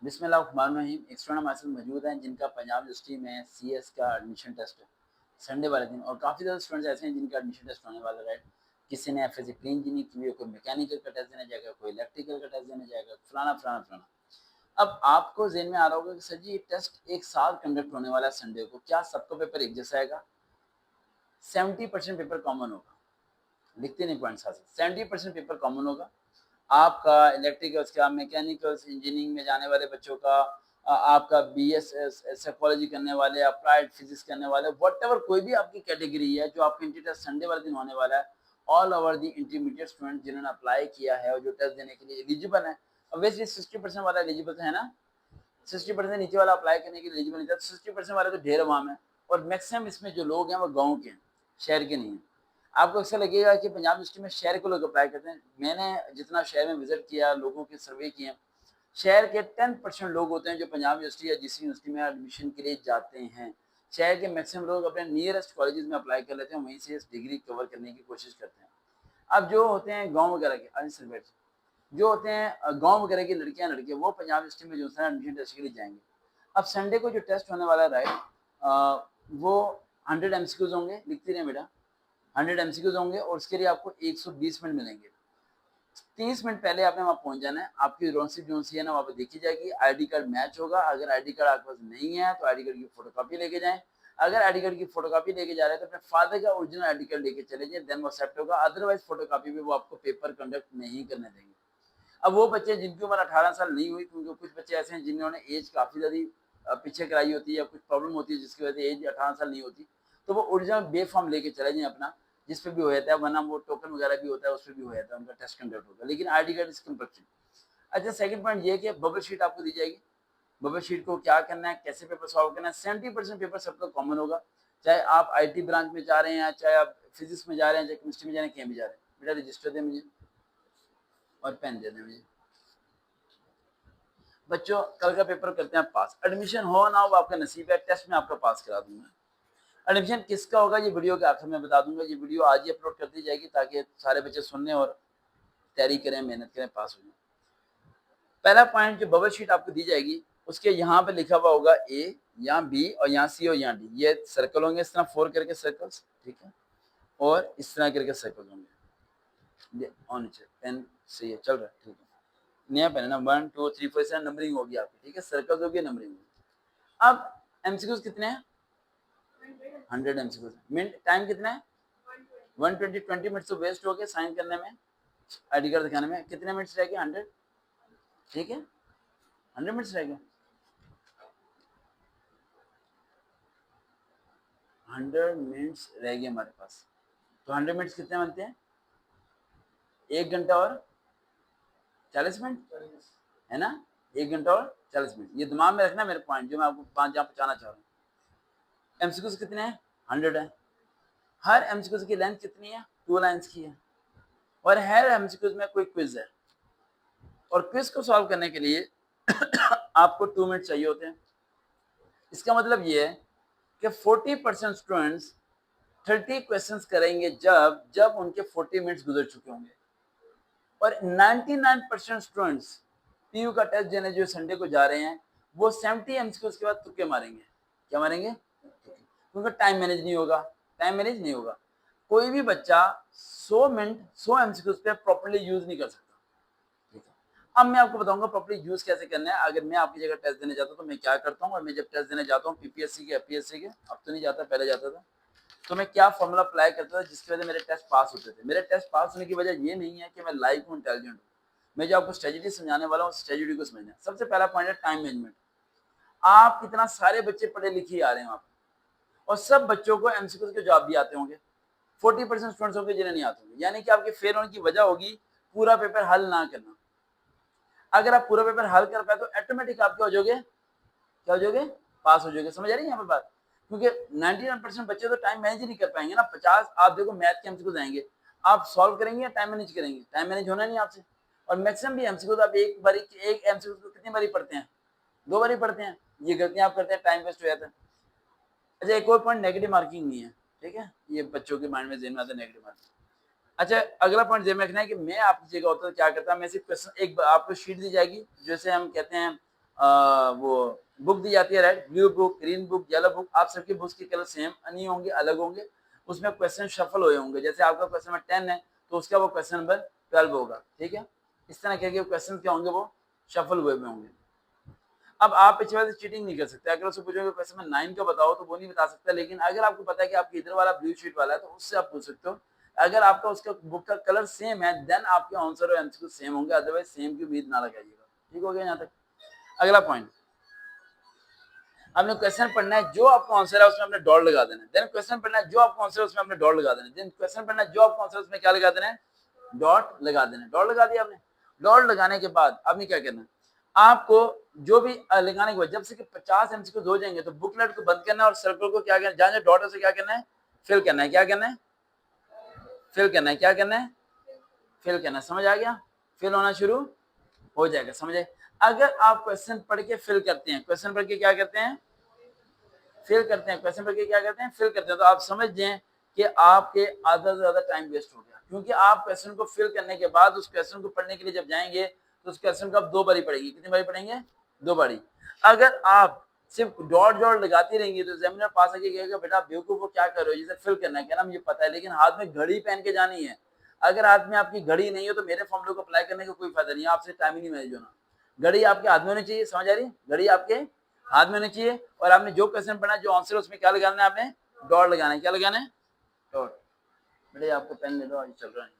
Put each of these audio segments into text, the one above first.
बिस्मिल्लाहिर्रहमानिर्रहीम। एक स्टूडेंट हमारे साथ मौजूद हैं जिनका पंजाब यूनिवर्सिटी में सीएस का एडमिशन टेस्ट है संडे वाले दिन, और काफ़ी ज़्यादा स्टूडेंट्स ऐसे हैं जिनका एडमिशन टेस्ट होने वाला है। किसी ने एफएससी प्री इंजीनियरिंग की हुई है, कोई मैकेनिकल का टेस्ट देने जाएगा, कोई इलेक्ट्रिकल का टेस्ट देने जाएगा, फलाना फलाना फलाना। अब आपको ज़हन में आ रहा होगा कि सर जी ये टेस्ट एक साथ कंडक्ट होने वाला है संडे को, क्या सबका पेपर एक जैसा आएगा? 70% पेपर कॉमन होगा। लिखते नहीं पॉइंट्स साथ, 70% पेपर कॉमन होगा। आपका इलेक्ट्रिकल्स का, मैकेनिकल्स इंजीनियरिंग में जाने वाले बच्चों का, आपका बीएस साइकोलॉजी करने वाले, अप्लाइड फिजिक्स करने वाले, व्हाटएवर कोई भी आपकी कैटेगरी है जो आपका इंटर टेस्ट संडे वाले दिन होने वाला है, all over the intermediate student जिन्होंने अप्लाई किया है और जो टेस्ट देने के लिए एलिजिबल है। ऑब्वियसली 60% वाला एलिजिबल है ना, 60% नीचे वाला अप्लाई करने के लिए एलिजिबल नहीं था, 60% वाले तो ढेर अवाम है। और मैक्सिमम इसमें जो लोग हैं वो गाँव के हैं, शहर के नहीं हैं। आपको ऐसा लगेगा कि पंजाब यूनिवर्सिटी में शहर के लोग अप्लाई करते हैं। मैंने जितना शहर में विजिट किया, लोगों के सर्वे किए, शहर के 10% लोग होते हैं जो पंजाब यूनिवर्सिटी या जिस यूनिवर्सिटी में एडमिशन के लिए जाते हैं। शहर के मैक्सिमम लोग अपने नियरेस्ट कॉलेजेस में अप्लाई कर लेते हैं, वहीं से इस डिग्री कवर करने की कोशिश करते हैं। अब जो होते हैं गाँव वगैरह के जो होते हैं गाँव वगैरह की लड़कियां लड़के, वो पंजाब यूनिवर्सिटी में जो है एडमिशन टेस्ट के लिए जाएंगे। अब संडे को जो टेस्ट होने वाला है, राइट, वो 100 एमसीक्यूज होंगे। लिखती रहे बेटा, 100 एमसीक्यूज होंगे और उसके लिए आपको 120 मिनट मिलेंगे। 30 मिनट पहले आपने वहाँ पहुँच जाना है। आपकी रोनसिप जो सी है ना वहाँ पे देखी जाएगी, आईडी कार्ड मैच होगा। अगर आईडी कार्ड आपके पास नहीं है तो आईडी कार्ड की फोटोकॉपी लेके जाएं। अगर आईडी कार्ड की फोटोकॉपी लेके जा रहे हैं तो अपने फादर का ओरिजिनल आईडी कार्ड लेके चले जाएं, देन वो एक्सेप्ट होगा। अदरवाइज फोटोकॉपी भी वो आपको पेपर कंडक्ट नहीं करने देंगे। अब वो बच्चे जिनकी उम्र 18 साल नहीं हुई, क्योंकि कुछ बच्चे ऐसे हैं जिन्होंने एज काफ़ी ज़्यादा पीछे कराई होती है या कुछ प्रॉब्लम होती है जिसकी वजह से एज 18 साल नहीं होती, तो वो ओरिजिनल बे फॉर्म लेके चले जाएं अपना, जिस पे भी हो जाता है, वरना वो टोकन वगैरह भी होता है, उस पर भी हो जाता है, उनका टेस्ट कंडक्ट होगा, लेकिन आई कार्ड इज कंपल्सरी। अच्छा, सेकंड पॉइंट ये कि बबल शीट आपको दी जाएगी। बबल शीट को क्या करना है, कैसे पेपर सॉल्व करना है। 70% पेपर सबका कॉमन होगा, चाहे आप IT ब्रांच में जा रहे हैं, चाहे आप फिजिक्स में जा रहे हैं, चाहे केमिस्ट्री में जा रहे हैं, कहीं भी जा रहे हैं। बेटा रजिस्टर दे मुझे और पेन दे दें मुझे। बच्चों कल का पेपर करते हैं पास, एडमिशन हो ना हो आपका नसीब है, टेस्ट में आपका पास करा दूंगा। एडमिशन किसका होगा ये वीडियो के आखिर में बता दूंगा। ये वीडियो आज ही अपलोड कर दी जाएगी ताकि सारे बच्चे सुनने और तैयारी करें, मेहनत करें, पास हो जाए। पहला पॉइंट, जो बबल शीट आपको दी जाएगी उसके यहाँ पे लिखा हुआ होगा A, यहाँ B और यहाँ C और यहाँ D। ये सर्कल होंगे इस तरह 4 करके सर्कल्स, ठीक है, और इस तरह करके सर्कल होंगे। ऑन पेन से ये चल रहा है, ठीक है, नया पेन है ना, 1 2 3 4 से नंबरिंग होगी आपकी, ठीक है, सर्कल होगी, नंबरिंग होगी। अब एमसीक्यूज कितने हैं? 100 एमसीक्यूज। मिनट टाइम कितना है? 120। 20 मिनट तो वेस्ट हो गए साइन करने में, आईडी कार्ड दिखाने में। कितने मिनट्स रह गए? 100, ठीक है, 100 मिनट्स रह गए। 100 मिनट्स रह गए हमारे पास। तो 100 मिनट्स कितने बनते हैं? 1 घंटा और 40 मिनट, है ना, 1 घंटा और 40 मिनट। ये दिमाग में रखना मेरे पॉइंट जो मैं आपको जहाँ पहुँचाना चाह रहा हूँ। एमसीक्यूज कितने हैं? 100 है। हर एमसीक्यूज की लेंथ कितनी है? 2 लाइन्स की है। और हर एमसीक्यूज में कोई क्विज है, और क्विज को सॉल्व करने के लिए आपको 2 मिनट चाहिए होते हैं। इसका मतलब ये है कि 40% स्टूडेंट्स 30 क्वेश्चंस करेंगे जब जब उनके 40 मिनट्स गुजर चुके होंगे, और 99% स्टूडेंट्स पीयू का टेस्ट देने जो संडे को जा रहे हैं वो 70 एमसीक्यूज के बाद तुक्के मारेंगे। क्या मारेंगे? क्योंकि टाइम मैनेज नहीं होगा। टाइम मैनेज नहीं होगा। कोई भी बच्चा 100 मिनट 100 एमसीक्यूज पे प्रॉपर्ली यूज नहीं कर सकता, ठीक है। अब मैं आपको बताऊंगा प्रॉपर्ली यूज कैसे करना है। अगर मैं आपकी जगह टेस्ट देने जाता हूँ तो मैं क्या करता हूँ, और मैं जब टेस्ट देने जाता हूँ पीपीएससी के, एपीएससी के, अब तो नहीं जाता, पहले जाता था, तो मैं क्या फॉर्मूला अप्लाई करता था जिसकी वजह से मेरे टेस्ट पास होते थे। मेरे टेस्ट पास होने की वजह ये नहीं है कि मैं लाइक हूँ, इंटेलिजेंट हूँ। मैं जो आपको स्ट्रेटेजी समझाने वाला हूँ, स्ट्रेटेजी को समझना। सबसे पहला पॉइंट है टाइम मैनेजमेंट। आप कितना सारे बच्चे पढ़े लिखे आ रहे हैं वहाँ पे, और सब बच्चों को एमसीक्यू के जवाब भी आते होंगे। 40% स्टूडेंट्स होंगे जिन्हें नहीं आते होंगे, यानी कि आपके फेल होने की वजह होगी पूरा पेपर हल ना करना। अगर आप पूरा पेपर हल कर पाए तो ऑटोमेटिक आप क्या हो जाओगे? क्या हो जाओगे? पास हो जाओगे। समझ आ रही है यहाँ पे बात? क्योंकि 99% बच्चे तो टाइम मैनेज ही नहीं कर पाएंगे ना। 50 आप देखो मैथ के एमसीक्यूज आएंगे, आप सॉल्व करेंगे या टाइम मैनेज करेंगे? टाइम मैनेज होना नहीं आपसे। और मैक्सिमम भी एमसीक्यूज आप एक एमसीक्यू को कितनी बारी पढ़ते हैं? 2 बारी पढ़ते हैं। ये गलतियां आप करते हैं, टाइम वेस्ट हो जाता है। अच्छा, एक और पॉइंट, नेगेटिव मार्किंग नहीं है, ठीक है, ये बच्चों के माइंड में जेन में आता है नेगेटिव मार्किंग। अच्छा, अगला पॉइंट जेन में रखना है कि मैं आपकी जगह होता तो क्या करता। मैं सिर्फ क्वेश्चन, एक आपको शीट दी जाएगी जैसे हम कहते हैं वो बुक दी जाती है, right, blue book, green book, yellow book, आप सबकी बुक्स के कलर सेम नहीं होंगे, अलग होंगे, उसमें क्वेश्चन शफल हुए होंगे, जैसे आपका क्वेश्चन नंबर 10 है तो उसका वो क्वेश्चन नंबर 12 होगा, ठीक है, इस तरह के क्वेश्चन क्या होंगे, वो शफल हुए होंगे। अब आप पिछले वाले से चीटिंग नहीं कर सकते, अगर उससे पूछोगे क्वेश्चन में 9 का बताओ तो वो नहीं बता सकता, लेकिन अगर आपको पता है कि आपके इधर वाला ब्लू शीट वाला है तो उससे आप पूछ सकते हो, अगर आपका उसका बुक का कलर सेम है देन आपके आंसर और एमसीक्यू सेम होंगे, अदरवाइज सेम की उम्मीद ना लगाइएगा, ठीक हो गया यहाँ तक। अगला पॉइंट, आपने क्वेश्चन पढ़ना है, जो आपको आंसर है उसमें आपने डॉट लगा देना है, देन क्वेश्चन पढ़ना है, जो आपको आंसर है उसमें आपने डॉट लगा देना है, देन क्वेश्चन पढ़ना है, जो आपको आंसर है उसमें क्या लगा देना है, डॉट लगा देना है, डॉट लगा दिया आपने, डॉट लगाने के बाद आपने क्या करना है, आपको जो भी लगाने के बाद जब से कि 50 एमसीक्यूज हो जाएंगे तो बुकलेट को बंद करना है और सर्कल को क्या करना है, जहां डॉट से क्या करना है, फिल करना है, क्या करना है, फिल करना है, क्या करना है, फिल करना है, समझ आ गया, फिल होना शुरू हो जाएगा, समझे। अगर आप क्वेश्चन पढ़ के फिल करते हैं, क्वेश्चन पढ़ के क्या करते हैं, फिल करते हैं, क्वेश्चन पढ़ के क्या करते हैं, फिल करते हैं, तो आप समझ जाएं कि आपके आधा से ज्यादा टाइम वेस्ट हो गया, क्योंकि आप क्वेश्चन को फिल करने के बाद उस क्वेश्चन को पढ़ने के लिए जब जाएंगे तो उस क्वेश्चन को आप 2 बारी पढ़ेंगे, कितनी बारी पढ़ेंगे, 2 बारी। अगर आप सिर्फ डॉट डॉट लगाती रहेंगी तो एग्जामिनर पास आके कहेगा बेटा बेवकूफ को क्या कर रहे हो, जिसे फिल करना है, कहना मुझे पता है, लेकिन हाथ में घड़ी पहन के जानी है, अगर हाथ में आपकी घड़ी नहीं हो तो मेरे फॉर्मूले को अप्लाई करने का कोई फायदा नहीं है, आपसे टाइम ही नहीं मैनेज होना, घड़ी आपके हाथ में होनी चाहिए, समझ आ रही, घड़ी आपके हाथ में होनी चाहिए, और आपने जो क्वेश्चन पढ़ा जो आंसर उसमें क्या लगाना है, आपने डॉट लगाना है, क्या लगाना है, डॉट। बेटे आपको पेन ले लो, आज चल रहा है,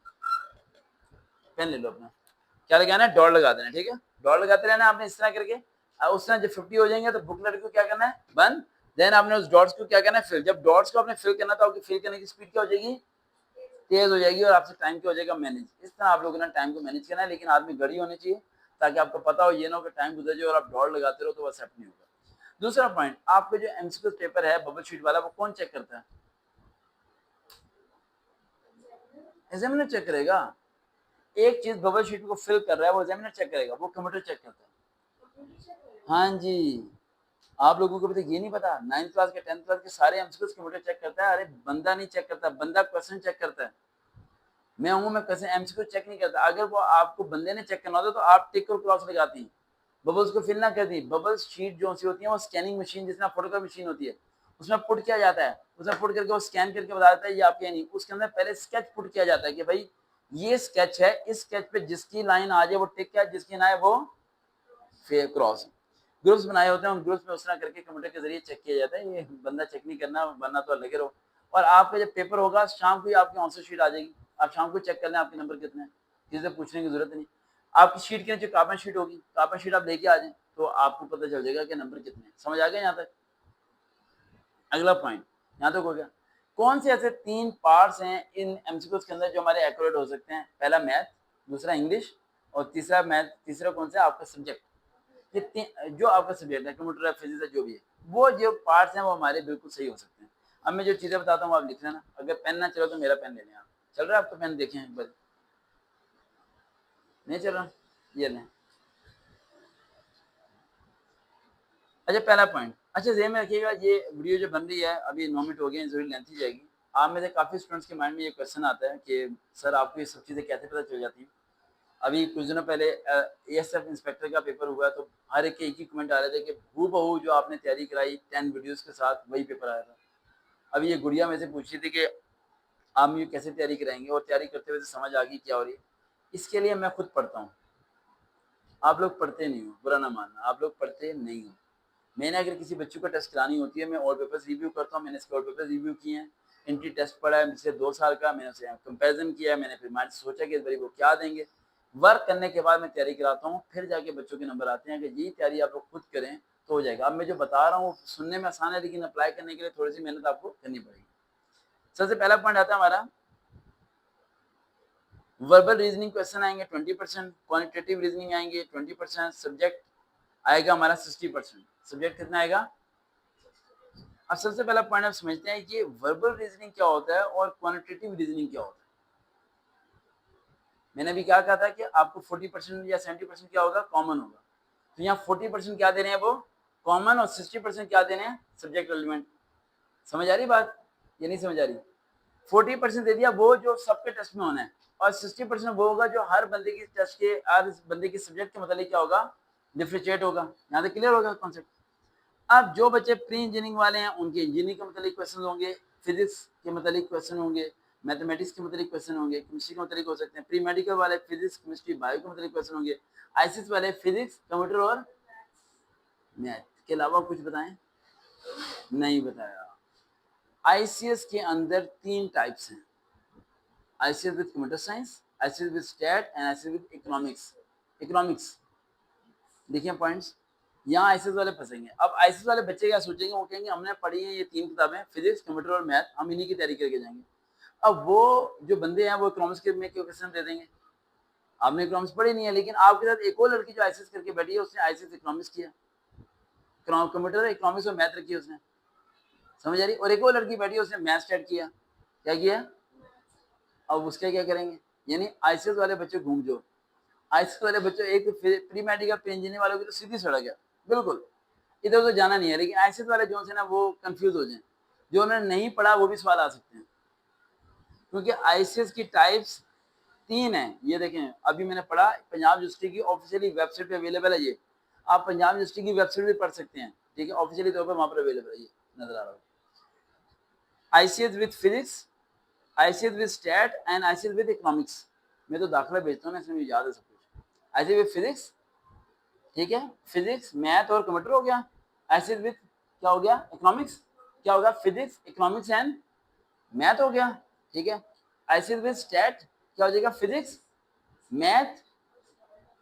पेन ले लो अपना, क्या लगाना है, डॉट लगा देना, ठीक है, डॉट लगाते रहना आपने इस तरह करके, उस तरह जब 50 हो जाएंगे तो बुकलेट को क्या करना है, बंद, देन आपने उस डॉट्स को क्या करना है, फिल, जब डॉट्स को आपने फिल करना तो आपकी फिल करने की स्पीड क्या हो जाएगी, तेज हो जाएगी, और आपसे टाइम क्या हो जाएगा, मैनेज, इस तरह आप लोगों ने टाइम को मैनेज करना है, लेकिन आदमी घड़ी होनी चाहिए ताकि आपको पता हो, ये ना हो कि टाइम गुजर जाए और आप डॉट लगाते रहो तो वो सेट नहीं होगा। दूसरा पॉइंट, आपका जो एमसीक्यू पेपर है बबल शीट वाला, वो कौन चेक करता है, एग्जामिनर चेक करेगा, एक चीज बबल शीट को फिल कर रहा है वो एग्जामिनर चेक करेगा, वो कंप्यूटर चेक करता है, हाँ जी, आप लोगों को भी तो ये नहीं पता, 9th क्लास के 10th क्लास के सारे एमसीक्यूज कंप्यूटर चेक करता है, अरे बंदा नहीं चेक करता, बंदा क्वेश्चन चेक करता है, मैं हूँ, मैं क्वेश्चन एमसीक्यू चेक नहीं करता, अगर वो आपको बंदे ने चेक करना होता तो आप टिक और क्रॉस लगाती हैं, बबल्स को फिल ना करती, बबल शीट जो सी होती है वो स्कैनिंग मशीन, जिसमें फोटोकॉपी मशीन होती है उसमें पुट किया जाता है, उसमें पुट करके वो स्कैन करके बता देता है ये आपके नहीं, उसके अंदर पहले स्केच पुट किया जाता है कि भाई ये स्केच है, इस स्केच पे जिसकी लाइन आ जाए वो टिक है, जिसकी ना है वो फिर क्रॉस। ग्रुप्स बनाए होते हैं, उन ग्रुप्स में उस तरह करके कंप्यूटर के जरिए चेक किया जाता है, ये बंदा चेक नहीं करना, वरना तो लगे रहो, और आपका जब पेपर होगा शाम को ही आपकी आंसर शीट आ जाएगी, आप शाम को चेक कर लें आपके नंबर कितने हैं, किसी से पूछने की जरूरत नहीं, आपकी शीट के नीचे कार्बन शीट होगी, कार्बन शीट आप लेके आ जाए तो आपको पता चल जाएगा कि नंबर कितने हैं, समझ आ गया यहाँ तक। अगला पॉइंट यहाँ तक हो गया, कौन से ऐसे 3 पार्ट्स हैं इन एमसीक्यूज के अंदर जो हमारे एक्यूरेट हो सकते हैं, पहला मैथ, दूसरा इंग्लिश, और तीसरा मैथ, तीसरा कौन सा, आपका सब्जेक्ट, जो आपका सब्जेक्ट है, कंप्यूटर है, फिजिक्स है, जो भी है, वो जो पार्ट्स हैं वो हमारे बिल्कुल सही हो सकते हैं। अब मैं जो चीजें बताता हूँ आप लिख लेना, अगर पेन ना चलो तो मेरा पेन ले लें आप, चल रहा है आपका पेन, देखें एक बार, नहीं चल रहा, ये लें। अच्छा पहला पॉइंट, अच्छा ज़हन में रखिएगा, ये वीडियो जो बन रही है अभी 9 मिनट हो गए हैं, थोड़ी लेंथी जाएगी, आप में से काफ़ी स्टूडेंट्स के माइंड में ये क्वेश्चन आता है कि सर आपको ये सब चीज़ें कैसे पता चल जाती हैं। अभी कुछ दिनों पहले एएसएफ इंस्पेक्टर का पेपर हुआ तो हर एक ही कमेंट आ रहे थे कि हूबहू जो आपने तैयारी कराई 10 वीडियोस के साथ वही पेपर आया था। अभी ये गुड़िया में से पूछ रही थी कि आप मुझे कैसे तैयारी कराएंगे, और तैयारी करते हुए समझ आ गई क्या हो रही है। इसके लिए मैं खुद पढ़ता हूँ, आप लोग पढ़ते नहीं हो, बुरा ना मानना, आप लोग पढ़ते नहीं हो। मैंने अगर किसी बच्चों को टेस्ट करानी होती है मैं ऑल पेपर्स रिव्यू करता हूँ, मैंने इसके ऑल पेपर्स रिव्यू किए हैं, एंट्री टेस्ट पढ़ा है पिछले 2 साल का, मैंने उसे कंपेरिजन किया है, मैंने फिर मैंने सोचा कि इस बारी वो क्या देंगे, वर्क करने के बाद मैं तैयारी कराता हूँ, फिर जाके बच्चों के नंबर आते हैं कि यही तैयारी आप लोग खुद करें तो हो जाएगा। अब मैं जो बता रहा हूँ सुनने में आसान है, लेकिन अप्लाई करने के लिए थोड़ी सी मेहनत आपको करनी पड़ेगी। सबसे पहला पॉइंट आता है हमारा वर्बल रीजनिंग क्वेश्चन आएंगे 20%, क्वांटिटेटिव रीजनिंग आएंगे 20%, सब्जेक्ट आएगा हमारा 60%। सब्जेक्ट कितना आएगा। अब सबसे पहला पॉइंट आप समझते हैं कि वर्बल रीजनिंग क्या होता है और क्वांटिटेटिव रीजनिंग क्या होता है। मैंने भी क्या कहा था कि आपको 40% या 70% क्या होगा, कॉमन होगा, तो यहाँ 40% क्या दे रहे हैं वो कॉमन, और 60% क्या दे रहे हैं सब्जेक्ट रिलेवेंट। समझ आ रही बात, ये नहीं समझ आ रही। 40% दे दिया वो जो सबके टेस्ट में होना है, और 60% वो होगा जो हर बंदे की टेस्ट के, हर बंदे के सब्जेक्ट के मतलब क्या होगा, डिफ्रेंशिएट होगा। यहाँ तक क्लियर होगा कॉन्सेप्ट। अब जो बच्चे प्री इंजीनियरिंग वाले हैं उनके इंजीनियरिंग के मतलब क्वेश्चन होंगे, फिजिक्स के मतलब क्वेश्चन होंगे, मैथमेटिक्स के मतलब क्वेश्चन होंगे, केमिस्ट्री के मतलब हो सकते हैं। प्री मेडिकल वाले फिजिक्स केमिस्ट्री बायो के मतलब क्वेश्चन होंगे। आईसीएस वाले फिजिक्स कंप्यूटर और मैथ के अलावा कुछ बताएं? नहीं बताया। आईसीएस के अंदर 3 टाइप्स हैं, ICS with computer science, ICS with stat and ICS with economics. देखिए पॉइंट्स, यहाँ आईसीएस वाले फंसेंगे। अब आईसीएस वाले बच्चे क्या सोचेंगे, वो कहेंगे हमने पढ़ी है ये 3 किताबें, फिजिक्स कंप्यूटर और मैथ, हम इन्हीं की तैयारी करके जाएंगे। अब वो जो बंदे हैं वो इकोनॉमिक्स के में क्वेश्चन दे देंगे, आपने इकोनॉमिक्स पढ़ी नहीं है, लेकिन आपके साथ एक और लड़की जो आईसीएस करके बैठी है उसने आईसीएस इकोनॉमिक्स किया, कंप्यूटर इकोनॉमिक्स और मैथ रखी है उसने, समझ आ रही। और एक और लड़की बैठी है उसने मैथ स्टार्ट किया, क्या किया। अब उसके क्या करेंगे, यानी आईसीएस वाले बच्चे घूम जो, आईसीएस वाले बच्चे एक प्री मेडिकल प्री इंजीनियरिंग वालों की तो सीधी सड़क है, बिल्कुल इधर उधर जाना नहीं है। लेकिन आईसीएस वाले जो है ना वो कंफ्यूज हो जाए, जो उन्होंने नहीं पढ़ा वो भी सवाल आ सकते हैं, क्योंकि आईसीएस की टाइप्स 3 है। ये देखें, अभी मैंने पढ़ा पंजाब यूनिवर्सिटी की ऑफिशियली वेबसाइट पे अवेलेबल है, ये आप पंजाब यूनिवर्सिटी की वेबसाइट भी पढ़ सकते हैं, ठीक है, ऑफिशियली तौर पर वहां पर अवेलेबल है, ये नजर आ रहा है। ICS with physics, ICS with stat and ICS with economics. मैं तो दाखिला भेजता हूँ ना, इसमें मुझे याद है सब कुछ। आईसीएस विद फिजिक्स, ठीक है, फिजिक्स मैथ और कंप्यूटर हो गया। आईसीएस विद क्या हो गया, इकोनॉमिक्स, क्या होगा, फिजिक्स इकोनॉमिक्स एंड मैथ हो गया, ठीक है। आईसीएस विद स्टैट क्या हो जाएगा, फिजिक्स मैथ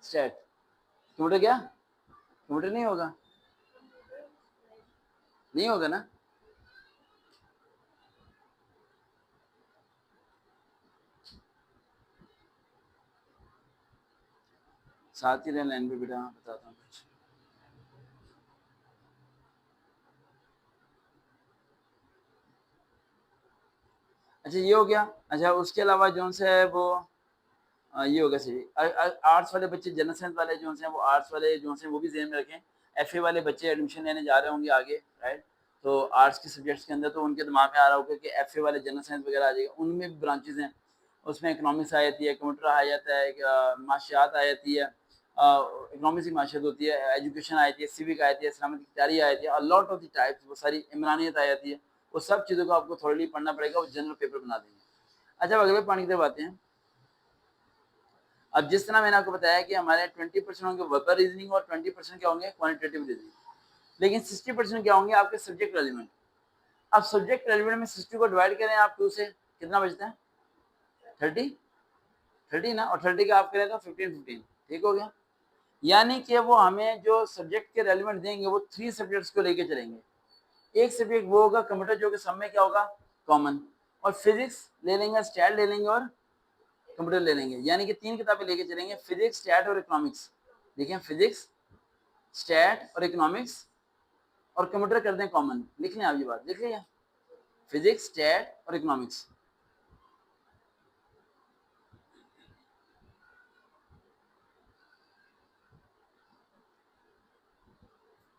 स्टैट। कंप्यूटर क्या, कंप्यूटर नहीं होगा, नहीं होगा ना। साथ ही लाइन पे बेटा बताता हूँ कुछ। अच्छा ये हो गया। अच्छा उसके अलावा जो है वो ये होगा सही। आर्ट्स वाले बच्चे, जनरल साइंस वाले जो हैं वो आर्ट्स वाले जो हैं वो भी ध्यान में रखें। एफए वाले बच्चे एडमिशन लेने जा रहे होंगे आगे, राइट, तो आर्ट्स के सब्जेक्ट्स के अंदर तो उनके दिमाग में आ रहा होगा कि एफए वाले जनरल साइंस वगैरह आ जाएगा, उनमें भी ब्रांचेज हैं, उसमें इकोनॉमिक्स आ जाती है, कंप्यूटर आ जाता है, माशियात आ जाती है, इकोनॉमिक्स की माशियत होती है, एजुकेशन आ जाती है, सिविक आ जाती है, सलामती की तैयारी आ जाती है, लॉट ऑफ द टाइप्स, वो सारी इमरानियत आ जाती है। वो सब चीज़ों को आपको थोड़ी पढ़ना पड़ेगा, वो जनरल पेपर बना देंगे। अच्छा अगले पॉइंट की तरफ आते हैं। अब जिस तरह मैंने आपको बताया कि हमारे 20% होंगे वर्बल रीजनिंग और 20% क्या होंगे क्वांटिटेटिव रीजनिंग, लेकिन 60% क्या होंगे आपके सब्जेक्ट रेलिवेंट। अब सब्जेक्ट रेलिवेंट में 60 को डिवाइड करें आप 2 से, कितना बचता है, 30 ना, और 30 का आप करें तो 15 ठीक हो गया। यानी कि वो हमें जो सब्जेक्ट के रेलिवेंट देंगे वो 3 सब्जेक्ट्स को लेके चलेंगे। एक सब्जेक्ट वो होगा कंप्यूटर जो कि सब में क्या होगा कॉमन, और फिजिक्स ले लेंगे, स्टैट ले लेंगे और कंप्यूटर ले लेंगे, यानी कि 3 किताबें लेके चलेंगे, फिजिक्स स्टैट और इकोनॉमिक्स। देखिए फिजिक्स स्टैट और इकोनॉमिक्स, और कंप्यूटर कर दें कॉमन, लिख लें आप ये बात, लिख लिया, फिजिक्स स्टैट और इकोनॉमिक्स।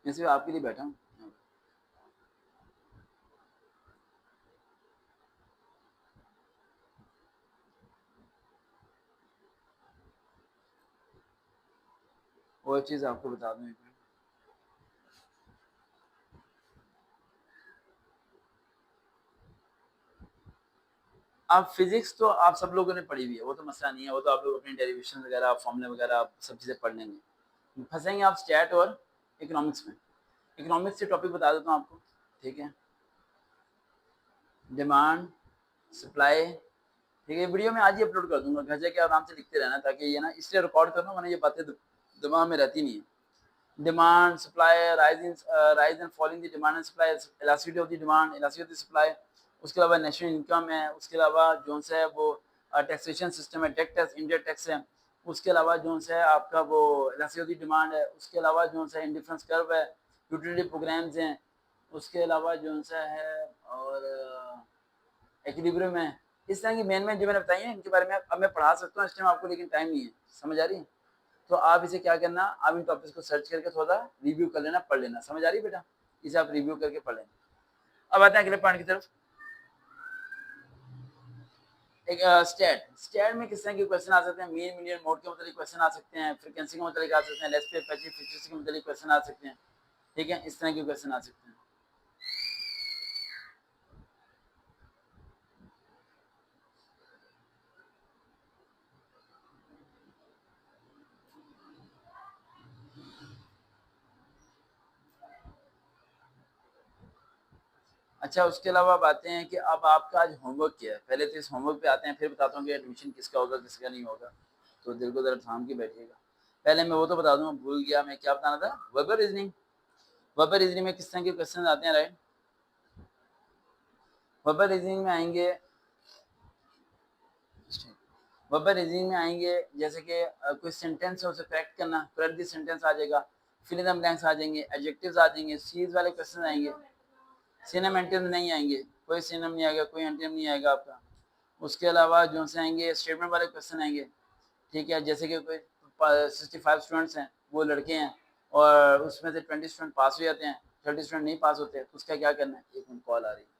मैं सिर्फ आपके लिए बैठा हूँ। और चीज़ आपको बता दूँ, आप फिजिक्स तो आप सब लोगों ने पढ़ी हुई है, वो तो मसला नहीं है, वो तो आप लोग अपनी डेरिवेशन वगैरह फॉर्मूले वगैरह आप सब चीज़ें पढ़ लेंगे। फंसेंगे आप स्टैट और इकोनॉमिक्स में। इकोनॉमिक्स से टॉपिक बता देता हूँ आपको, ठीक है, डिमांड सप्लाई, ठीक है, वीडियो में आज ही अपलोड कर दूंगा, घर जाके आराम से लिखते रहना, ताकि ये ना इसलिए रिकॉर्ड करना, मैंने ये बातें दिमाग में रहती नहीं है। Demand supply, rise and falling the demand and supply, elasticity of the demand, elasticity of the supply. उसके अलावा नेशनल इनकम है, उसके अलावा जो है वो टैक्सेशन सिस्टम है, डायरेक्ट टैक्स इनडायरेक्ट टैक्स है। उसके अलावा जो है आपका वो इलास्टिसिटी ऑफ द डिमांड है। उसके अलावा जो है इंडिफरेंस कर्व है, यूटिलिटी प्रोग्राम्स हैं। उसके अलावा जो है और इक्विलिब्रियम है। इस तरह की मेन जो मैंने बताई है इनके बारे में अब मैं पढ़ा सकता हूँ इस टाइम आपको, लेकिन टाइम नहीं है, समझ आ रही है। तो आप इसे क्या करना, आप इन टॉपिक्स को सर्च करके थोड़ा रिव्यू कर लेना, पढ़ लेना, समझ आ रही है बेटा, इसे आप रिव्यू करके पढ़ लेना। अब आते हैं अगले पॉइंट की तरफ। एक स्टेट स्टेट में किस तरह के क्वेश्चन आ सकते हैं, मीन मीडियन मोड के मतलब क्वेश्चन आ सकते हैं, फ्रीक्वेंसी के मतलब आ सकते हैं, लेस पे पैसिव फीचर्स के मतलब क्वेश्चन आ सकते हैं, ठीक है, इस तरह के क्वेश्चन आ सकते हैं। अच्छा, उसके अलावा अब आते हैं कि अब आपका आज होमवर्क क्या है। पहले तो इस होमवर्क पे आते हैं, फिर बताता हूँ कि एडमिशन किसका होगा, किसका नहीं होगा। तो दिल को ज़रा थाम के बैठिएगा। पहले मैं वो तो बता दूँ, भूल गया मैं क्या बताना था, वर्बल रीजनिंग। वर्बल रीजनिंग में किस तरह के क्वेश्चन आते हैं, राइट। वर्बल रीजनिंग में आएंगे, वर्बल रीजनिंग में आएंगे जैसे कि कोई सेंटेंस है उसे करेक्ट करना, करेक्ट दी सेंटेंस आ जाएगा, फिल इन द ब्लैंक्स आ जाएंगे, एडजेक्टिव्स आ जाएंगे, सीरीज वाले क्वेश्चन आएंगे। सिनम एंटम नहीं आएंगे, कोई सिनम नहीं आएगा, कोई एंटम नहीं आएगा आपका। उसके अलावा जो से आएंगे स्टेटमेंट वाले क्वेश्चन आएंगे, ठीक है, जैसे कि कोई 65 स्टूडेंट्स हैं, वो लड़के हैं, और उसमें से 20 स्टूडेंट पास हो जाते हैं, 30 स्टूडेंट नहीं पास होते, तो उसका क्या करना है। एक मिनट कॉल आ रही है।